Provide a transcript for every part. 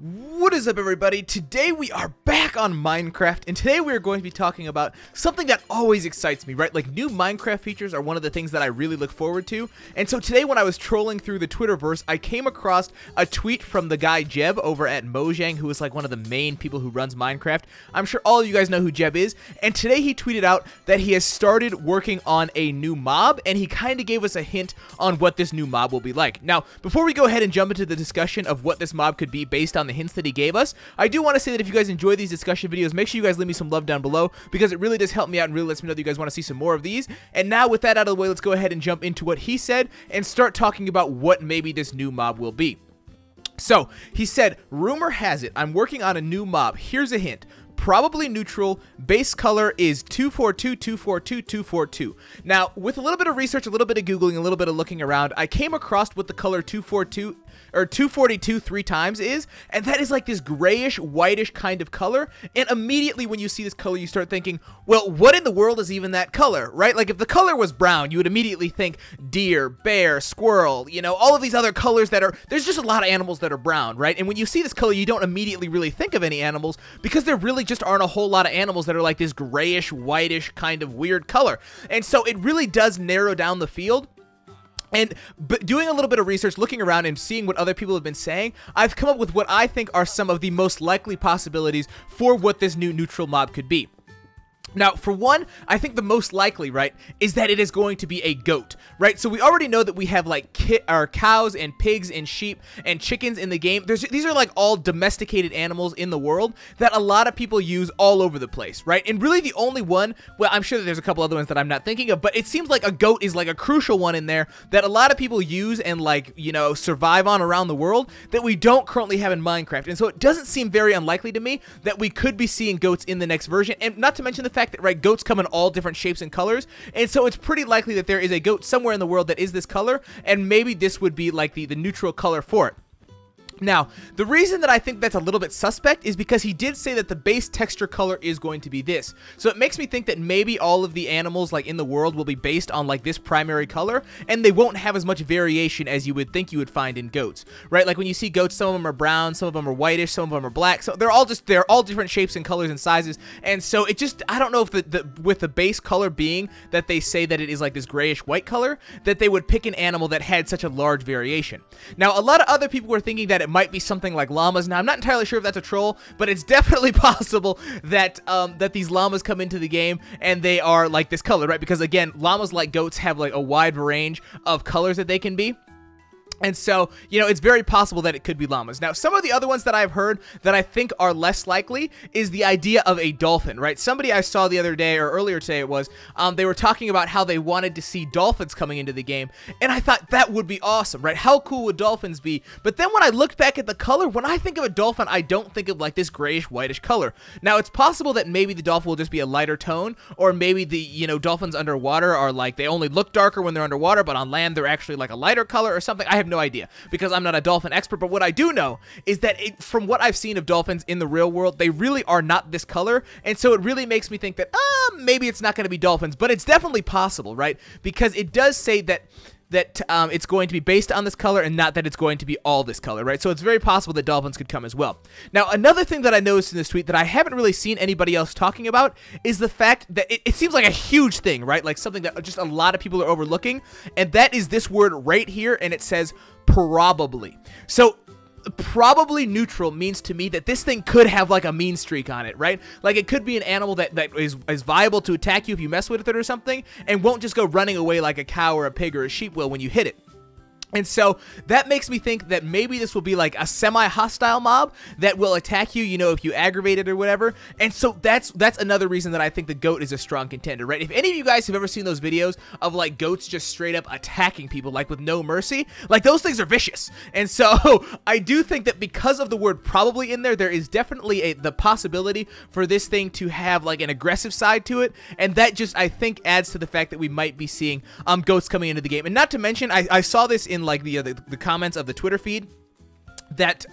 What is up, everybody? Today we are back on Minecraft, and today we are going to be talking about something that always excites me, right? Like, new Minecraft features are one of the things that I really look forward to. And so today when I was trolling through the Twitterverse, I came across a tweet from the guy Jeb over at Mojang, who is like one of the main people who runs Minecraft. I'm sure all of you guys know who Jeb is. And today he tweeted out that he has started working on a new mob, and he kind of gave us a hint on what this new mob will be like. Now, before we go ahead and jump into the discussion of what this mob could be based on the hints that he gave us, I do want to say that if you guys enjoy these discussion videos, make sure you guys leave me some love down below, because it really does help me out and really lets me know that you guys want to see some more of these. And now with that out of the way, let's go ahead and jump into what he said and start talking about what maybe this new mob will be. So, he said, rumor has it, I'm working on a new mob. Here's a hint. Probably neutral, base color is 242, 242, 242. Now, with a little bit of research, a little bit of Googling, a little bit of looking around, I came across what the color 242 or 242 three times is, and that is like this grayish, whitish kind of color. And immediately when you see this color, you start thinking, well, what in the world is even that color, right? Like, if the color was brown, you would immediately think deer, bear, squirrel, you know, all of these other colors that are, there's just a lot of animals that are brown, right? And when you see this color, you don't immediately really think of any animals, because there really just aren't a whole lot of animals that are like this grayish, whitish kind of weird color. And so it really does narrow down the field. And doing a little bit of research, looking around and seeing what other people have been saying, I've come up with what I think are some of the most likely possibilities for what this new neutral mob could be. Now, for one, I think the most likely, right, is that it is going to be a goat, right? So we already know that we have, like, cows and pigs and sheep and chickens in the game. These are, like, all domesticated animals in the world that a lot of people use all over the place, right? And really the only one, well, I'm sure that there's a couple other ones that I'm not thinking of, but it seems like a goat is, like, a crucial one in there that a lot of people use and, like, you know, survive on around the world that we don't currently have in Minecraft. And so it doesn't seem very unlikely to me that we could be seeing goats in the next version, and not to mention the fact that, right, goats come in all different shapes and colors, and so it's pretty likely that there is a goat somewhere in the world that is this color, and maybe this would be like the neutral color for it. Now, the reason that I think that's a little bit suspect is because he did say that the base texture color is going to be this. So it makes me think that maybe all of the animals, like, in the world will be based on, like, this primary color, and they won't have as much variation as you would think you would find in goats, right? Like, when you see goats, some of them are brown, some of them are whitish, some of them are black, so they're all different shapes and colors and sizes, and so it just, I don't know if with the base color being that they say that it is like this grayish white color, that they would pick an animal that had such a large variation. Now, a lot of other people were thinking that it might be something like llamas. Now, I'm not entirely sure if that's a troll, but it's definitely possible that that these llamas come into the game and they are like this color, right? Because again, llamas, like goats, have like a wide range of colors that they can be. And so, you know, it's very possible that it could be llamas. Now, some of the other ones that I've heard that I think are less likely is the idea of a dolphin, right? Somebody I saw the other day, or earlier today it was, they were talking about how they wanted to see dolphins coming into the game, and I thought that would be awesome, right? How cool would dolphins be? But then when I looked back at the color, when I think of a dolphin, I don't think of like this grayish, whitish color. Now, it's possible that maybe the dolphin will just be a lighter tone, or maybe the, you know, dolphins underwater are like, they only look darker when they're underwater, but on land they're actually like a lighter color or something. I have no idea, because I'm not a dolphin expert, but what I do know is that from what I've seen of dolphins in the real world, they really are not this color, and so it really makes me think that, maybe it's not going to be dolphins, but it's definitely possible, right? Because it does say that it's going to be based on this color and not that it's going to be all this color, right? So it's very possible that dolphins could come as well. Now, another thing that I noticed in this tweet that I haven't really seen anybody else talking about is the fact that it seems like a huge thing, right? Like something that just a lot of people are overlooking, and that is this word right here, and it says probably. So probably neutral means to me that this thing could have like a mean streak on it, right? Like, it could be an animal that is viable to attack you if you mess with it or something, and won't just go running away like a cow or a pig or a sheep will when you hit it. And so that makes me think that maybe this will be like a semi-hostile mob that will attack you, you know, if you aggravate it or whatever. And so that's another reason that I think the goat is a strong contender, right? If any of you guys have ever seen those videos of like goats just straight up attacking people like with no mercy, like those things are vicious. And so I do think that because of the word probably in there, there is definitely the possibility for this thing to have like an aggressive side to it. And that just, I think, adds to the fact that we might be seeing goats coming into the game. And not to mention, I saw this in like the comments of the Twitter feed. that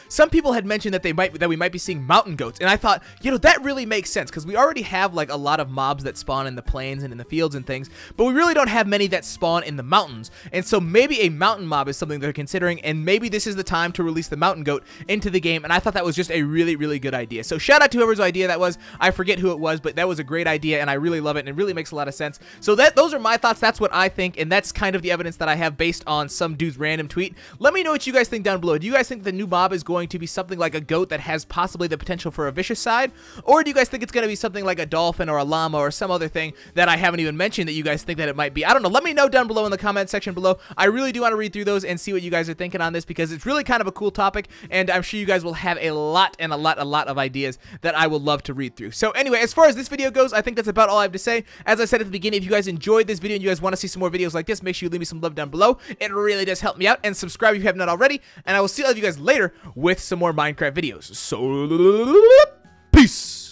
some people had mentioned that we might be seeing mountain goats, and I thought, you know, that really makes sense because we already have like a lot of mobs that spawn in the plains and in the fields and things, but we really don't have many that spawn in the mountains. And so maybe a mountain mob is something they're considering, and maybe this is the time to release the mountain goat into the game. And I thought that was just a really good idea. So shout out to whoever's idea that was. I forget who it was, but that was a great idea, and I really love it, and it really makes a lot of sense. So those are my thoughts. That's what I think, and that's kind of the evidence that I have based on some dude's random tweet. Let me know what you guys think down below. Do you guys think the new mob is going to be something like a goat that has possibly the potential for a vicious side, or do you guys think it's going to be something like a dolphin or a llama or some other thing that I haven't even mentioned that you guys think that it might be? I don't know. Let me know down below in the comment section below. I really do want to read through those and see what you guys are thinking on this because it's really kind of a cool topic, and I'm sure you guys will have a lot of ideas that I will love to read through. So anyway, as far as this video goes, I think that's about all I have to say. As I said at the beginning, if you guys enjoyed this video and you guys want to see some more videos like this, make sure you leave me some love down below. It really does help me out, and subscribe if you have not already, and I will see all of you guys later with some more Minecraft videos. So, peace!